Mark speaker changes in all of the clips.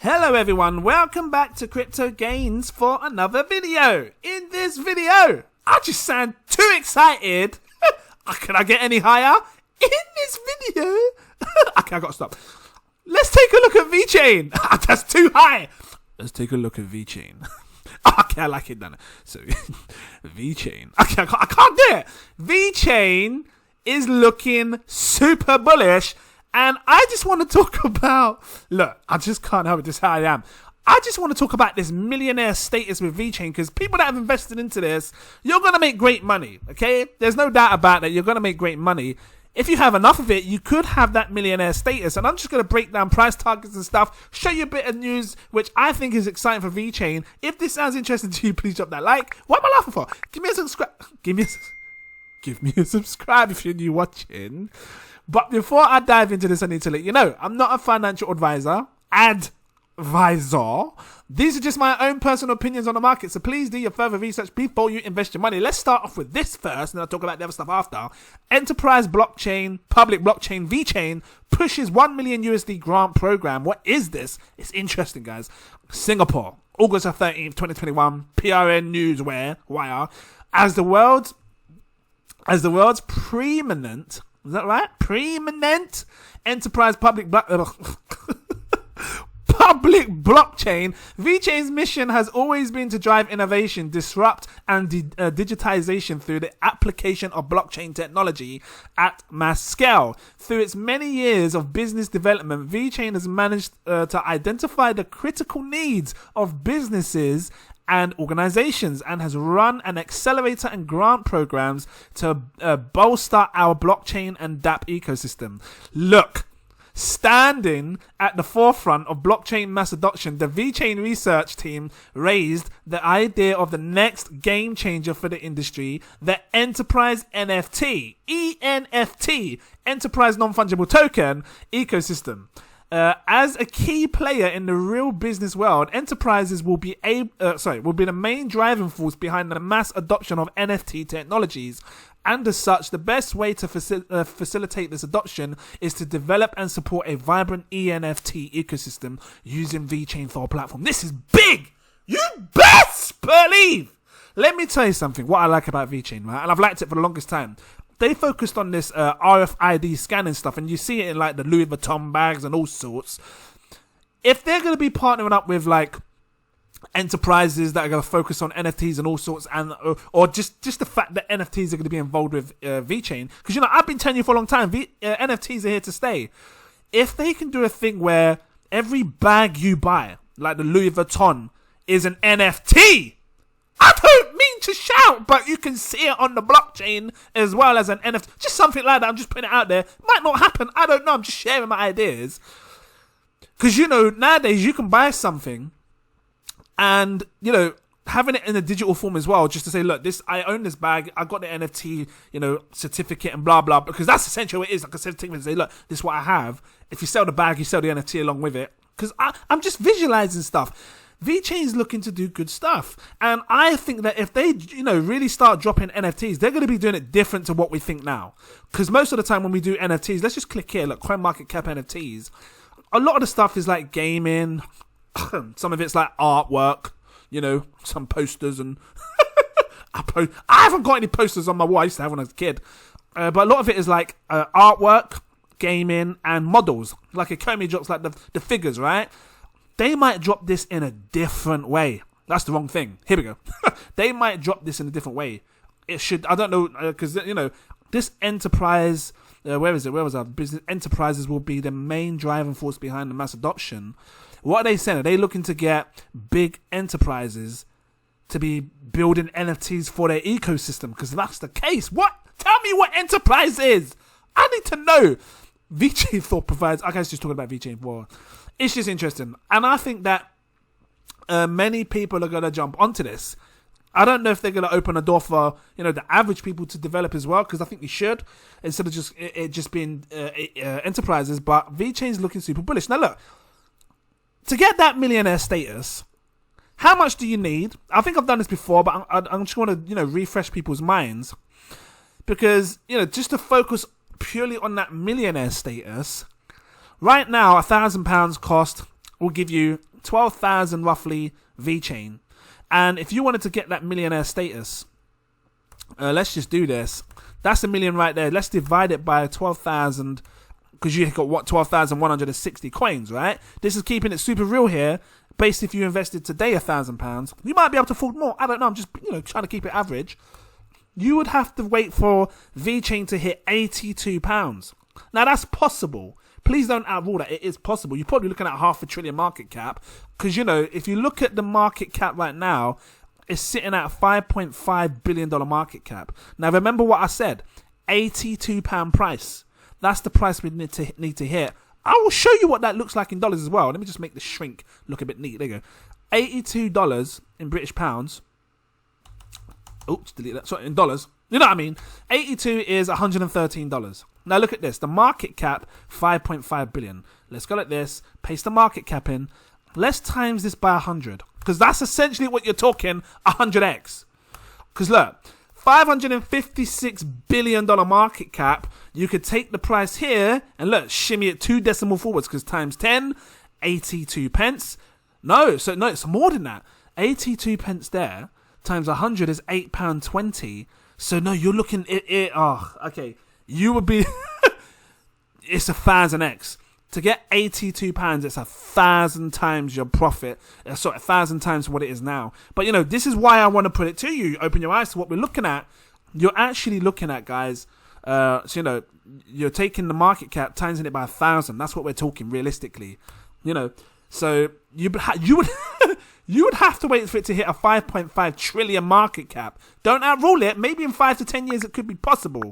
Speaker 1: Hello everyone, welcome back to Crypto Gains for another video. In this video, I just sound too excited. Can I get any higher? In this video, okay, I gotta stop. Let's take a look at VeChain. That's too high. Let's take a look at VeChain. Okay, I like it done. So, VeChain. Okay, I can't do it. VeChain is looking super bullish. And I just want to talk about, look, I just can't help it, this is how I am. I just want to talk about this millionaire status with VeChain, because people that have invested into this, you're going to make great money, okay? There's no doubt about that. You're going to make great money. If you have enough of it, you could have that millionaire status. And I'm just going to break down price targets and stuff, show you a bit of news, which I think is exciting for VeChain. If this sounds interesting to you, please drop that like. What am I laughing for? Give me a subscribe. Give me a subscribe if you're new watching. But before I dive into this, I need to let you know, I'm not a financial advisor. These are just my own personal opinions on the market, so please do your further research before you invest your money. Let's start off with this first, and I'll talk about the other stuff after. Enterprise blockchain, public blockchain, VeChain pushes $1 million USD grant program. What is this? It's interesting, guys. Singapore, August 13th, 2021, PRN Newswire, as the world's preeminent, is that right? Preeminent enterprise public blockchain. VeChain's mission has always been to drive innovation, disrupt, and digitization through the application of blockchain technology at mass scale. Through its many years of business development, VeChain has managed to identify the critical needs of businesses and organizations, and has run an accelerator and grant programs to bolster our blockchain and DApp ecosystem. Look, standing at the forefront of blockchain mass adoption, the VeChain research team raised the idea of the next game changer for the industry, the enterprise NFT, eNFT, enterprise non-fungible token ecosystem. As a key player in the real business world, enterprises will be the main driving force behind the mass adoption of NFT technologies. And as such, the best way to facilitate this adoption is to develop and support a vibrant eNFT ecosystem using VeChain Thor platform. This is big! You best believe! Let me tell you something, what I like about VeChain, right? And I've liked it for the longest time. They focused on this RFID scanning stuff, and you see it in like the Louis Vuitton bags and all sorts. If they're going to be partnering up with like enterprises that are going to focus on NFTs and all sorts, and or just the fact that NFTs are going to be involved with VeChain, because I've been telling you for a long time, NFTs are here to stay. If they can do a thing where every bag you buy, like the Louis Vuitton, is an NFT, I don't mean to shout, but you can see it on the blockchain as well as an NFT. Just something like that. I'm just putting it out there. Might not happen. I don't know. I'm just sharing my ideas. Because, nowadays you can buy something and, having it in a digital form as well, just to say, look, I own this bag. I got the NFT, certificate and blah, blah. Because that's essentially what it is. Like a certificate to say, look, this is what I have. If you sell the bag, you sell the NFT along with it. Because I'm just visualizing stuff. VeChain's looking to do good stuff, and I think that if they really start dropping NFTs, they're going to be doing it different to what we think now. Because most of the time when we do NFTs, let's just click here, look, CoinMarketCap NFTs, a lot of the stuff is like gaming, some of it's like artwork, some posters, and I haven't got any posters on my wall. I used to have when I was a kid, but a lot of it is like artwork, gaming, and models. Like a Comey drops like the figures, right? They might drop this in a different way. That's the wrong thing. Here we go. They might drop this in a different way. It should, I don't know, because, this enterprise, where is it? Where was our business? Enterprises will be the main driving force behind the mass adoption. What are they saying? Are they looking to get big enterprises to be building NFTs for their ecosystem? Because that's the case. What? Tell me what enterprise is. I need to know. VeChain Thor provides, I guess just talking about VeChain for. It's just interesting. And I think that many people are going to jump onto this. I don't know if they're going to open a door for, the average people to develop as well, because I think they should, instead of just being enterprises. But VeChain's looking super bullish. Now, look, to get that millionaire status, how much do you need? I think I've done this before, but I'm just want to, refresh people's minds. Because, just to focus purely on that millionaire status, right now, £1,000 cost will give you 12,000 roughly VeChain. And if you wanted to get that millionaire status, let's just do this. That's $1 million right there. Let's divide it by 12,000, because you got what, 12,160 coins, right? This is keeping it super real here. Based if you invested today £1,000, you might be able to afford more. I don't know. I'm just trying to keep it average. You would have to wait for VeChain to hit £82. Now that's possible. Please don't outrule that. It is possible. You're probably looking at $500 billion market cap, because if you look at the market cap right now, it's sitting at a $5.5 billion market cap. Now remember what I said, £82 price. That's the price we need to hit. I will show you what that looks like in dollars as well. Let me just make the shrink look a bit neat. There you go. $82 in British pounds. Oops, delete that. Sorry, in dollars. You know what I mean? 82 is $113. Now look at this. The market cap, 5.5 billion. Let's go like this. Paste the market cap in. Let's times this by 100. Because that's essentially what you're talking, 100x. Because look, $556 billion market cap. You could take the price here and look, shimmy it 2 decimal forwards, because times 10, 82 pence. No, it's more than that. 82 pence there times 100 is £8.20. So no, you're looking okay. You would be it's 1,000x. To get £82, it's 1,000 times your profit. 1,000 times what it is now. But this is why I want to put it to you. Open your eyes to what we're looking at. You're actually looking at, guys. You're taking the market cap, timesing it by 1,000. That's what we're talking realistically. So you would you would have to wait for it to hit a 5.5 trillion market cap. Don't outrule it. Maybe in 5 to 10 years it could be possible.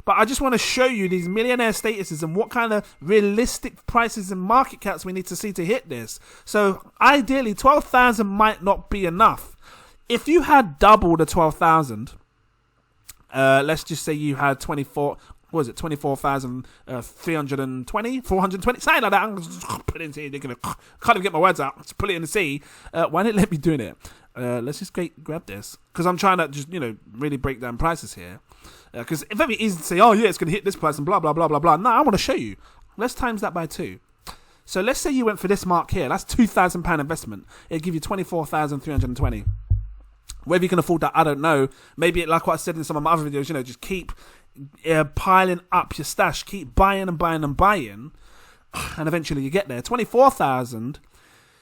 Speaker 1: But I just want to show you these millionaire statuses and what kind of realistic prices and market caps we need to see to hit this. So ideally, 12,000 might not be enough. If you had double the 12,000, let's just say you had 24,320, 420, something like that. I'm just put it into here. Can't even get my words out. Just put it in the sea. Why didn't it let me doing it? Let's just grab this, because I'm trying to just really break down prices here. Because it's very easy to say, oh yeah, it's going to hit this price and blah blah blah blah blah. No, I want to show you. Let's times that by 2. So let's say you went for this mark here. That's £2,000 investment. It'll give you 24,320. Whether you can afford that, I don't know. Maybe like what I said in some of my other videos, just keep piling up your stash, keep buying and buying and buying, and eventually you get there. 24,000.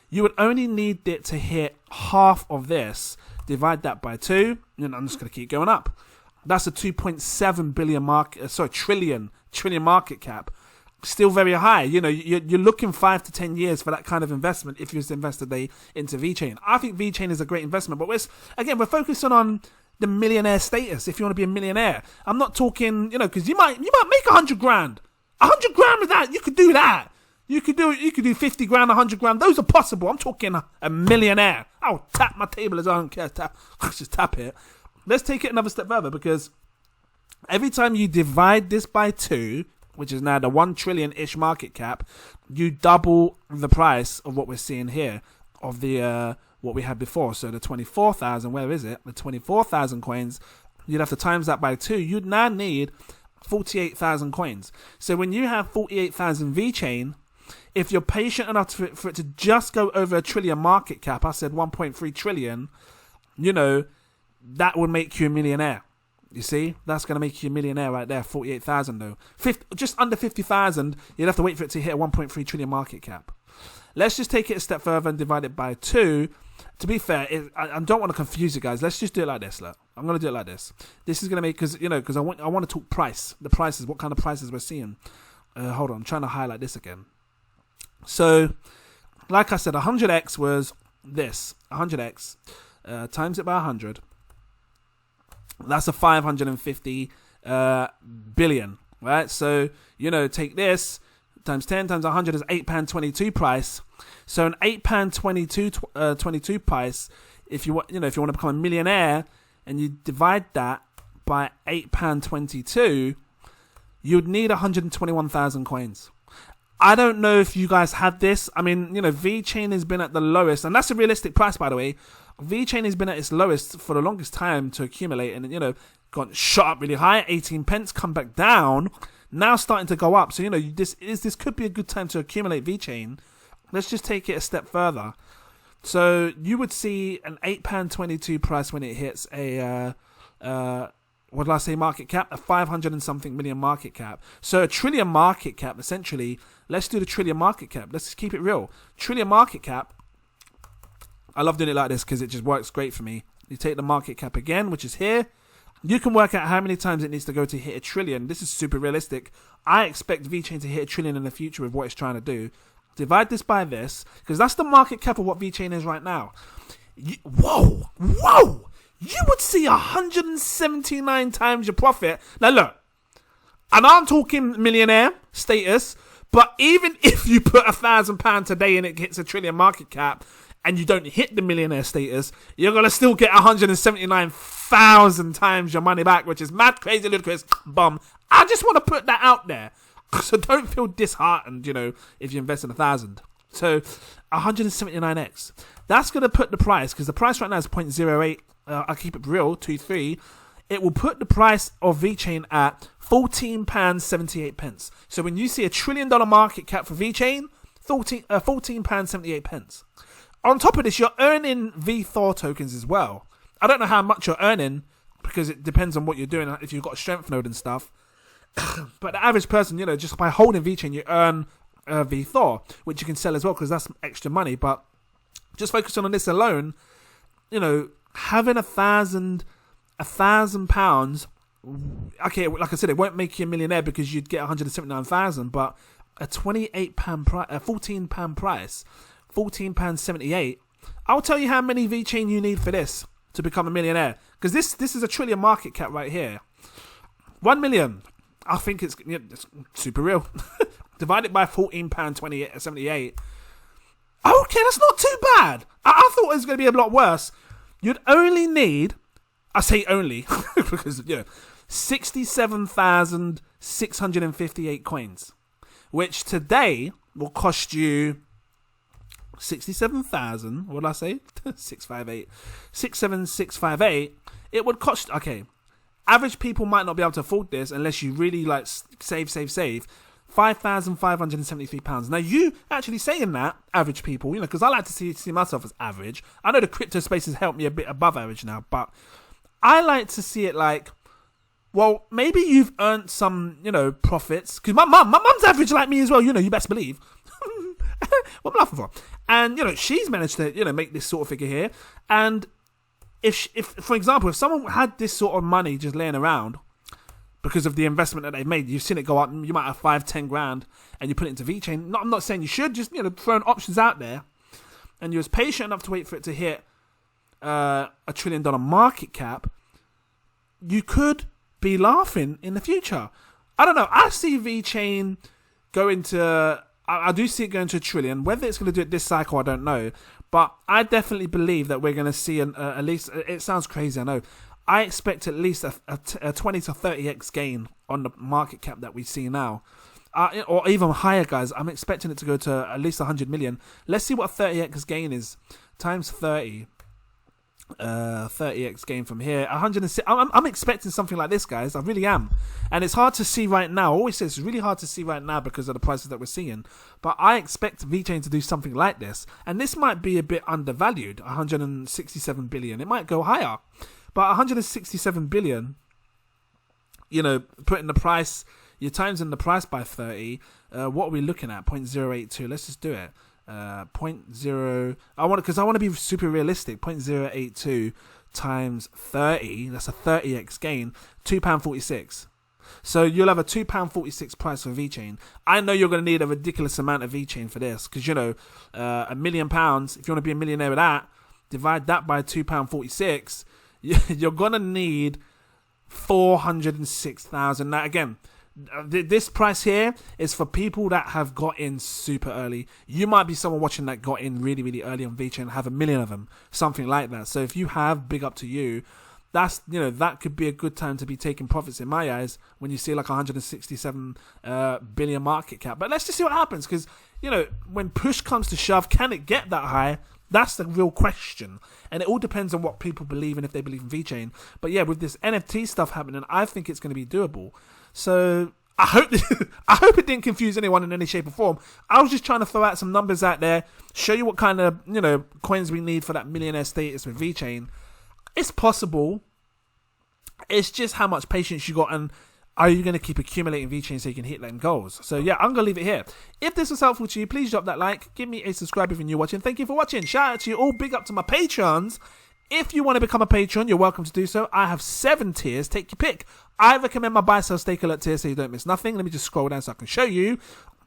Speaker 1: You would only need it to hit half of this. Divide that by 2, and I'm just going to keep going up. That's a 2.7 billion trillion market cap. Still very high. You're looking 5 to 10 years for that kind of investment if you was to invest today into VeChain. I think VeChain is a great investment, but we're focusing on the millionaire status. If you want to be a millionaire, I'm not talking, because you might make 100 grand. 100 grand with that, you could do that. You could do 50 grand, 100 grand. Those are possible. I'm talking a millionaire. I'll tap my table as I don't care. Just tap it. Let's take it another step further, because every time you divide this by 2, which is now the 1 trillion-ish market cap, you double the price of what we're seeing here, of the what we had before. So the 24,000, where is it? The 24,000 coins, you'd have to times that by 2. You'd now need 48,000 coins. So when you have 48,000 VeChain, if you're patient enough for it to just go over a trillion market cap, I said 1.3 trillion, that would make you a millionaire. You see? That's going to make you a millionaire right there. 48,000 though. Just under 50,000, you'd have to wait for it to hit a 1.3 trillion market cap. Let's just take it a step further and divide it by 2. To be fair, I don't want to confuse you guys. Let's just do it like this. Look, I'm going to do it like this. This is going to make, because I want to talk price. The prices, what kind of prices we're seeing. Hold on, I'm trying to highlight this again. So, like I said, 100x was this. 100x times it by 100. That's a 550 billion, right? So, take this times 10 times 100 is £8.22 price. So an £8.22 price, if you want, if you want to become a millionaire, and you divide that by £8.22, you'd need 121,000 coins. I don't know if you guys had this. I mean, VeChain has been at the lowest, and that's a realistic price, by the way. VeChain has been at its lowest for the longest time to accumulate, and got shot up really high, 18 pence, come back down, now starting to go up. So this could be a good time to accumulate VeChain. let's just take it a step further. So you would see an £8.22 price when it hits a what did I say, market cap? A 500 and something million market cap. So a trillion market cap, essentially. Let's do the trillion market cap. Let's just keep it real. Trillion market cap. I love doing it like this because it just works great for me. You take the market cap again, which is here. You can work out how many times it needs to go to hit a trillion. This is super realistic. I expect VeChain to hit a trillion in the future with what it's trying to do. Divide this by this, because that's the market cap of what VeChain is right now. Whoa! You would see 179 times your profit. Now look, and I'm talking millionaire status, but even if you put £1,000 today and it hits a trillion market cap, and you don't hit the millionaire status, you're going to still get 179,000 times your money back, which is mad, crazy, ludicrous, bum. I just want to put that out there. So don't feel disheartened, if you invest in 1,000. So 179x. That's going to put the price, because the price right now is 0.08. I'll keep it real, 2.3. It will put the price of VeChain at £14.78. So when you see a $1 trillion market cap for VeChain, £14.78. On top of this, you're earning VThor tokens as well. I don't know how much you're earning, because it depends on what you're doing, if you've got a strength node and stuff. But the average person, just by holding VeChain, you earn VThor, which you can sell as well, because that's extra money. But just focusing on this alone, having £1,000, okay, like I said, it won't make you a millionaire because you'd get 179,000, but a £14 price, £14.78. I'll tell you how many VeChain you need for this to become a millionaire, because this is a trillion market cap right here. 1 million. I think it's super real. Divided by £14.78. Okay, that's not too bad. I thought it was going to be a lot worse. You'd only need, I say only, because 67,658 coins, which today will cost you 67,000. What did I say? 67658. It would cost. Okay, average people might not be able to afford this unless you really save. £5,573. Now, you actually saying that, average people, because I like to see myself as average. I know the crypto space has helped me a bit above average now, but I like to see it like, well, maybe you've earned some, profits. Because my mum's average like me as well, you best believe. What I'm laughing for. And, she's managed to, make this sort of figure here. And if for example, if someone had this sort of money just laying around, because of the investment that they've made, you've seen it go up. You might have 5-10 grand, and you put it into VeChain. I'm not saying you should, just throwing options out there. And you was patient enough to wait for it to hit a $1 trillion market cap. You could be laughing in the future. I don't know. I see VeChain going to. I do see it going to $1 trillion. Whether it's going to do it this cycle, I don't know. But I definitely believe that we're going to see at least. It sounds crazy, I know. I expect at least a 20 to 30x gain on the market cap that we see now. Or even higher, guys. I'm expecting it to go to at least 100 million. Let's see what a 30x gain is. Times 30. 30x gain from here. 106. I'm expecting something like this, guys. I really am. And it's hard to see right now. I always say it's really hard to see right now because of the prices that we're seeing. But I expect VeChain to do something like this. And this might be a bit undervalued. 167 billion. It might go higher. But 167 billion, putting the price, you're timesing the price by 30. What are we looking at? 0.082. Let's just do it. 0.0. I want to be super realistic. 0.082 times 30. That's a 30x gain. £2.46. So you'll have a £2.46 price for VeChain. I know you're going to need a ridiculous amount of VeChain for this, because £1 million. If you want to be a millionaire with that, divide that by £2.46. You're going to need 406,000. Now, again, this price here is for people that have got in super early. You might be someone watching that got in really, really early on VeChain and have 1 million of them, something like that. So if you have, big up to you. That's, that could be a good time to be taking profits in my eyes when you see like 167 billion market cap. But let's just see what happens, because, when push comes to shove, can it get that high? That's the real question. And it all depends on what people believe and if they believe in VeChain. But yeah, with this NFT stuff happening, I think it's going to be doable. So I hope I hope it didn't confuse anyone in any shape or form. I was just trying to throw out some numbers out there, show you what kind of, coins we need for that millionaire status with VeChain. It's possible. It's just how much patience you got, and are you going to keep accumulating VeChain so you can hit them goals? So yeah, I'm going to leave it here. If this was helpful to you, please drop that like. Give me a subscribe if you're new watching. Thank you for watching. Shout out to you all. Big up to my patrons. If you want to become a patron, you're welcome to do so. I have 7 tiers. Take your pick. I recommend my buy, sell, stake alert tier so you don't miss nothing. Let me just scroll down so I can show you.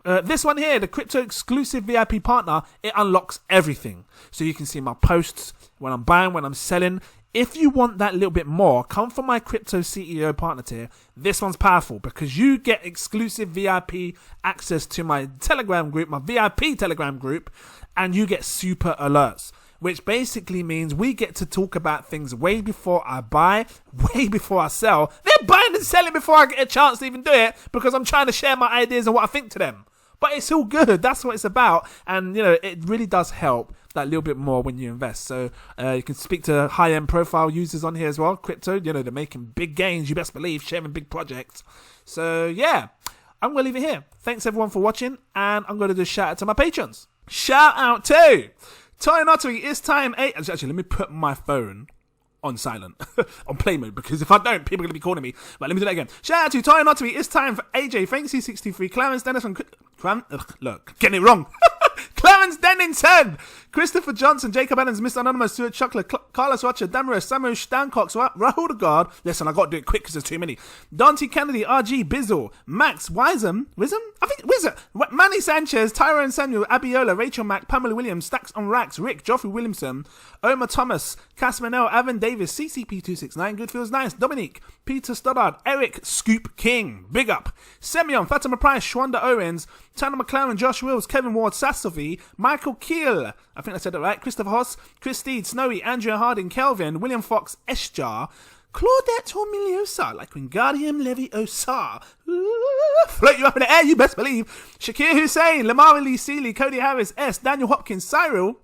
Speaker 1: This one here, the crypto exclusive VIP partner, it unlocks everything. So you can see my posts, when I'm buying, when I'm selling. If you want that little bit more, come from my crypto CEO partner tier. This one's powerful because you get exclusive VIP access to my Telegram group, my VIP Telegram group, and you get super alerts, which basically means we get to talk about things way before I buy, way before I sell. They're buying and selling before I get a chance to even do it because I'm trying to share my ideas and what I think to them. But it's all good. That's what it's about. And, it really does help that little bit more when you invest. So you can speak to high-end profile users on here as well. Crypto, they're making big gains, you best believe, sharing big projects. So, yeah, I'm going to leave it here. Thanks, everyone, for watching. And I'm going to do a shout out to my patrons. Shout out to Toy Notary. It's time. Actually, let me put my phone on silent, on play mode, because if I don't, people are going to be calling me. But let me do that again. Shout out to Toy Notary. It's time for AJ, Fancy63, Clarence Dennis, and look, getting it wrong. Clarence Dennington, Christopher Johnson, Jacob Adams, Mr. Anonymous, Stuart Chocolate, Carlos Watcher, Damaris, Samuel Stancox, Rahul the Guard. Listen, I got to do it quick because there's too many. Dante Kennedy, RG, Bizzle, Max, Wisdom? I think Wizard, Manny Sanchez, Tyrone Samuel, Abiola, Rachel Mack, Pamela Williams, Stacks on Racks, Rick, Geoffrey Williamson, Omar Thomas, Cass Manel, Evan Davis, CCP269, Good Feels Nice, Dominique, Peter Stoddard, Eric, Scoop King, Big Up, Semyon, Fatima Price, Shwanda Owens, Tanner McLaren, Josh Wills, Kevin Ward, Sassofi, Michael Keel, I think I said that right, Christopher Hoss, Chris Steed, Snowy, Andrea Harding, Kelvin, William Fox, Esjar, Claudette Hormiliosa, like Wingardium Leviosa, float you up in the air, you best believe, Shakir Hussein, Lamar Lee Seeley, Cody Harris, S, Daniel Hopkins, Cyril,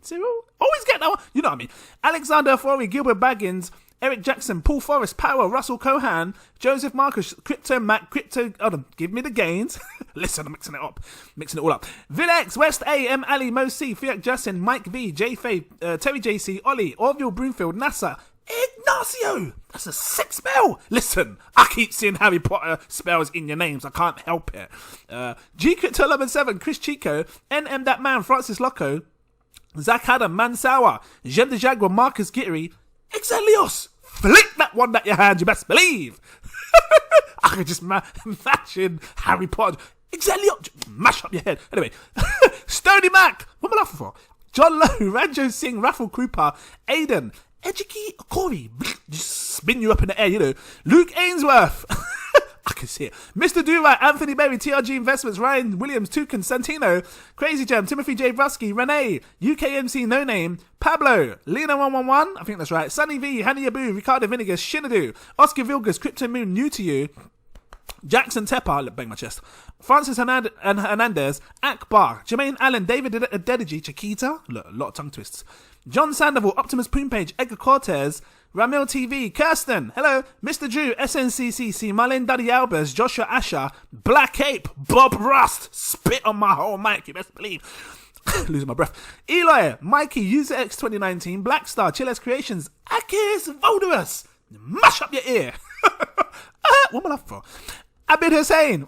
Speaker 1: always get that one, you know what I mean, Alexander Forey, Gilbert Baggins, Eric Jackson, Paul Forrest, Power, Russell Cohan, Joseph Marcus, Crypto Mac, give me the gains. Listen, I'm mixing it all up. Vilex, West A, M. Ali, Mo C, Fiat Justin, Mike V, J Faye, Terry JC, Ollie, Orville Broomfield, NASA, Ignacio. That's a sick spell. Listen, I keep seeing Harry Potter spells in your names. I can't help it. G Crypto 11-7, Chris Chico, NM That Man, Francis Loco, Zach Adam, Mansawa, Jem the Jaguar, Marcus Gittery, Exelios. Flick that one that you had, you best believe. I could just imagine Harry Potter. Exelios. Mash up your head. Anyway. Stony Mac. What am I laughing for? John Lowe, Ranjo Singh, Raffle Krupa, Aiden, Ejiki Corey. Just spin you up in the air, Luke Ainsworth. I can see it. Mr. Dura, Anthony Berry, TRG Investments, Ryan Williams, Tucan, Santino, Crazy Gem, Timothy J. Vrusky, Renee, UKMC No Name, Pablo, Lena111, I think that's right, Sunny V, Hanny Abu, Ricardo Vinegar, Shinadu, Oscar Vilgas, Crypto Moon, New to You, Jackson Tepper, bang my chest, Francis Hernandez, Akbar, Jermaine Allen, David Dedigi, Chiquita, look, a lot of tongue twists, John Sandoval, Optimus Poompage, Edgar Cortez, Ramil TV, Kirsten, hello, Mr. Drew, SNCCC, Marlene Daddy Albers, Joshua Asher, Black Ape, Bob Rust, spit on my whole mic, you best believe. Losing my breath. Eloy, Mikey, User X 2019, Black Star, Chilles Creations, Akis Voldorus, mash up your ear. What am I laughing for? Abid Hussein,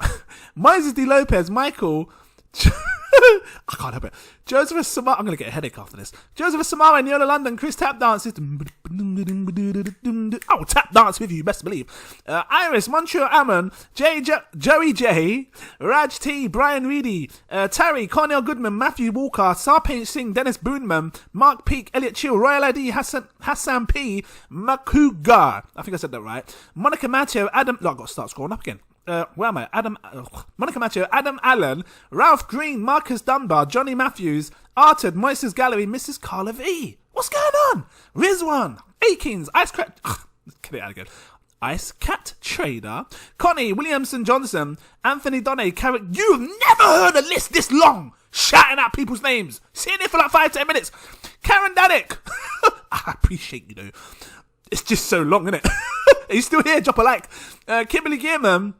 Speaker 1: Moises D. Lopez, Michael, I can't help it. Joseph Samara, I'm going to get a headache after this. Joseph Samara, Neola London, Chris Tap Dances. I will tap dance with you, best believe. Iris, Montreal Ammon, Joey J, Raj T, Brian Reedy, Terry, Cornell Goodman, Matthew Walker, Sarpaint Singh, Dennis Boonman, Mark Peak, Elliot Chill, Royal ID, Hassan P, Makuga. I think I said that right. Monica Matteo, Adam. No, I've got to start scrolling up again. Where am I? Monica Matteo, Adam Allen, Ralph Green, Marcus Dunbar, Johnny Matthews, Arted, Moises Gallery, Mrs. Carla V. What's going on? Rizwan, Akins, Ice Cat. Get it out again. Ice Cat Trader, Connie, Williamson Johnson, Anthony Donne, Carrick. You've never heard a list this long, shouting out people's names. Sitting there for like 5-10 minutes. Karen Danik. I appreciate you, though. It's just so long, isn't it? Are you still here? Drop a like. Kimberly Gearman.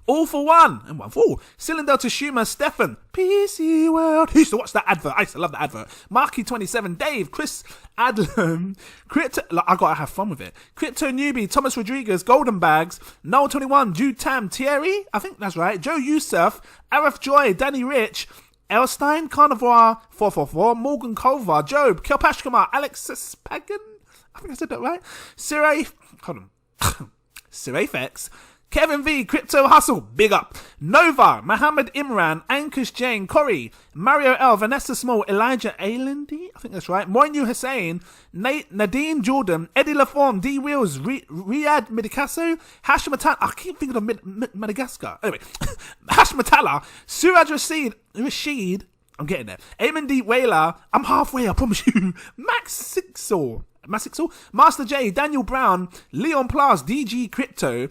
Speaker 1: All for one and one for all. Cylinder to Schumer, Stefan, PC World. Who used to watch that advert? I used to love that advert. Marky27, Dave, Chris Adlam, Crypto. I gotta have fun with it. Crypto Newbie, Thomas Rodriguez, Golden Bags, Noel21, Jude Tam, Thierry. I think that's right. Joe Youssef, Arif Joy, Danny Rich, Elstein, Carnivore 444, Morgan Culver, Job, Kilpashkamar, Alexis Pagan. I think I said that right. Sirafex, Kevin V, Crypto Hustle, big up. Nova, Mohammed Imran, Ankush Jain, Corey, Mario L, Vanessa Small, Elijah Alendy, I think that's right. Moinu Hussein, Nate, Nadine Jordan, Eddie Laforme, D Wheels, Riyad Midikaso, Hashmatala. I keep thinking of Madagascar. Anyway, Hashmatala, Suraj Rashid, I'm getting there. Eamon D Whaler, I'm halfway, I promise you. Max Sixel, Master J, Daniel Brown, Leon Plas, DG Crypto.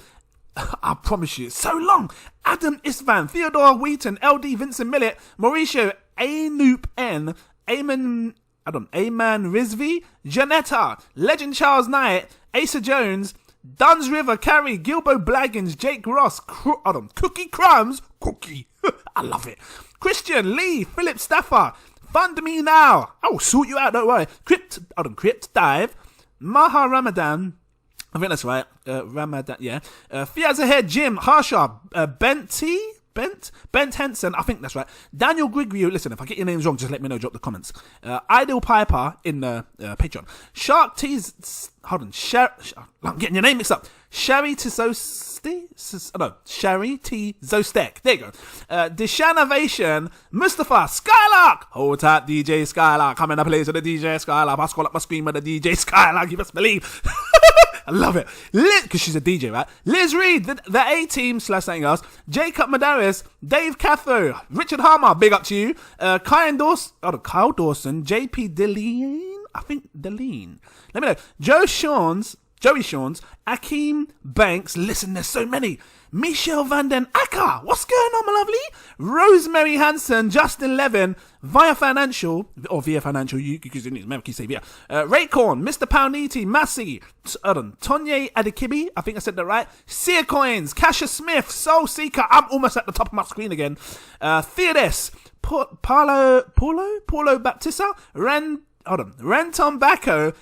Speaker 1: I promise you, it's so long. Adam Isvan, Theodore Wheaton, LD Vincent Millett, Mauricio Anoop N, Ayman Rizvi, Janetta, Legend Charles Knight, Asa Jones, Duns River, Carrie, Gilbo Blaggins, Jake Ross, Cookie Crumbs, Cookie, I love it. Christian Lee, Philip Staffer, Fund Me Now, I will sort you out, don't worry. Crypt Dive, Maha Ramadan, I think that's right. Ramadan, yeah. Fiaz Ahead, Jim, Harsha, Bent Henson, I think that's right. Daniel Grigrio, listen, if I get your names wrong, just let me know, drop the comments. Idle Piper in the Patreon. Shark T's, hold on, I'm getting your name mixed up. Sherry T. Zostek, there you go. Deshanavation, Mustafa, Skylark, hold tight DJ Skylark, come in the place with the DJ Skylark, I scroll up my screen with the DJ Skylark, you best believe. I love it. Because she's a DJ, right? Liz Reed, the A-Team / something else. Jacob Madaris, Dave Catho, Richard Harmer, big up to you. Kyle Dawson, JP Deline, I think Deline. Let me know. Joey Shawns, Akeem Banks, listen, there's so many. Michelle Van Den Acker, what's going on, my lovely? Rosemary Hanson, Justin Levin, Via Financial, you can remember, can say Via. Raycorn, Mr. Pauniti, Massey, Tonye Adikibi, I think I said that right. Sear Coins, Kasha Smith, Soul Seeker, I'm almost at the top of my screen again. Theodes, Paulo Baptista, Renton Bacco,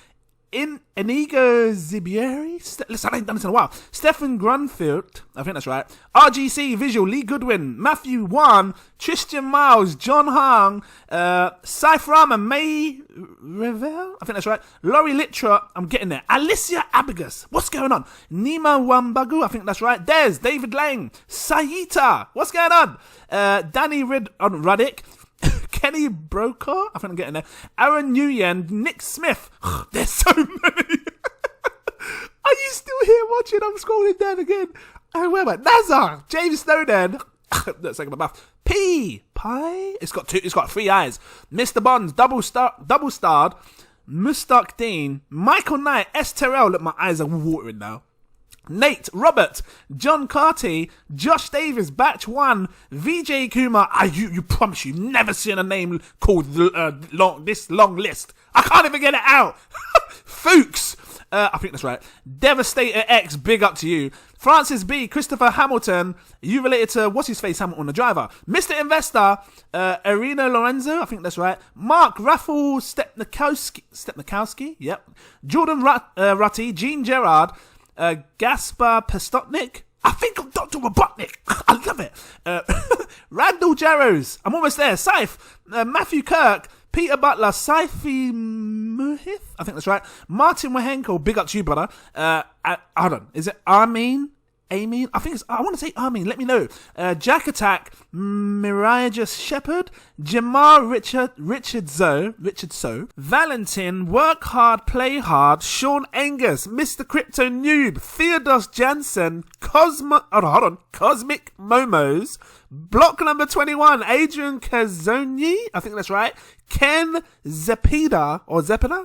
Speaker 1: Inigo Zibieri, listen, I ain't done this in a while. Stephen Grunfield, I think that's right. RGC Visual, Lee Goodwin, Matthew Wan, Tristan Miles, John Hung, Cyphrama, May Revel, I think that's right. Laurie Litra, I'm getting there. Alicia Abigus, what's going on? Nima Wambagu, I think that's right. Des, David Lang, Sayita, what's going on? Danny Ruddick, Kenny Brokaw, I think I'm getting there. Aaron Nguyen, Nick Smith. There's so many. Are you still here watching? I'm scrolling down again. Where am I? Nazar, James Snowden. Let's take my mouth. Pie. It's got 3 eyes. Mr. Bonds, double starred. Mustaq Dean, Michael Knight, S. Terrell. Look, my eyes are watering now. Nate, Robert, John Carty, Josh Davis, Batch 1, VJ Kumar. You promise you've never seen a name called this long list. I can't even get it out. Fuchs, I think that's right. Devastator X, big up to you. Francis B, Christopher Hamilton, you related to what's his face, Hamilton the driver. Mr. Investor, Irina Lorenzo, I think that's right. Mark Raffle Stepnikowski, yep. Jordan Rutty, Gene Gerard, Gaspar Pestotnik, I think I'm Dr. Robotnik. I love it. Randall Jarrows, I'm almost there. Saif, Matthew Kirk, Peter Butler, Saifi Muhith, I think that's right. Martin Wahenko, big up to you, brother. Hold on, is it Armin? I think I want to say Armin, let me know. Jack Attack, Mirage Shepherd, Jamar Richard So, Valentin, Work Hard, Play Hard, Sean Angus, Mr. Crypto Noob, Theodos Jansen, Cosmic Momos, Block number 21, Adrian Kazoni, I think that's right. Ken Zepeda,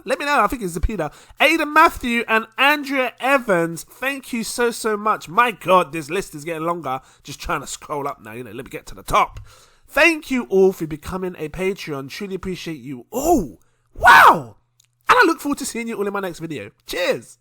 Speaker 1: let me know, I think it's Zepeda. Aidan Matthew and Andrea Evans, thank you so much. My God, this list is getting longer. Just trying to scroll up now, let me get to the top. Thank you all for becoming a Patreon. Truly appreciate you all. Wow! And I look forward to seeing you all in my next video. Cheers!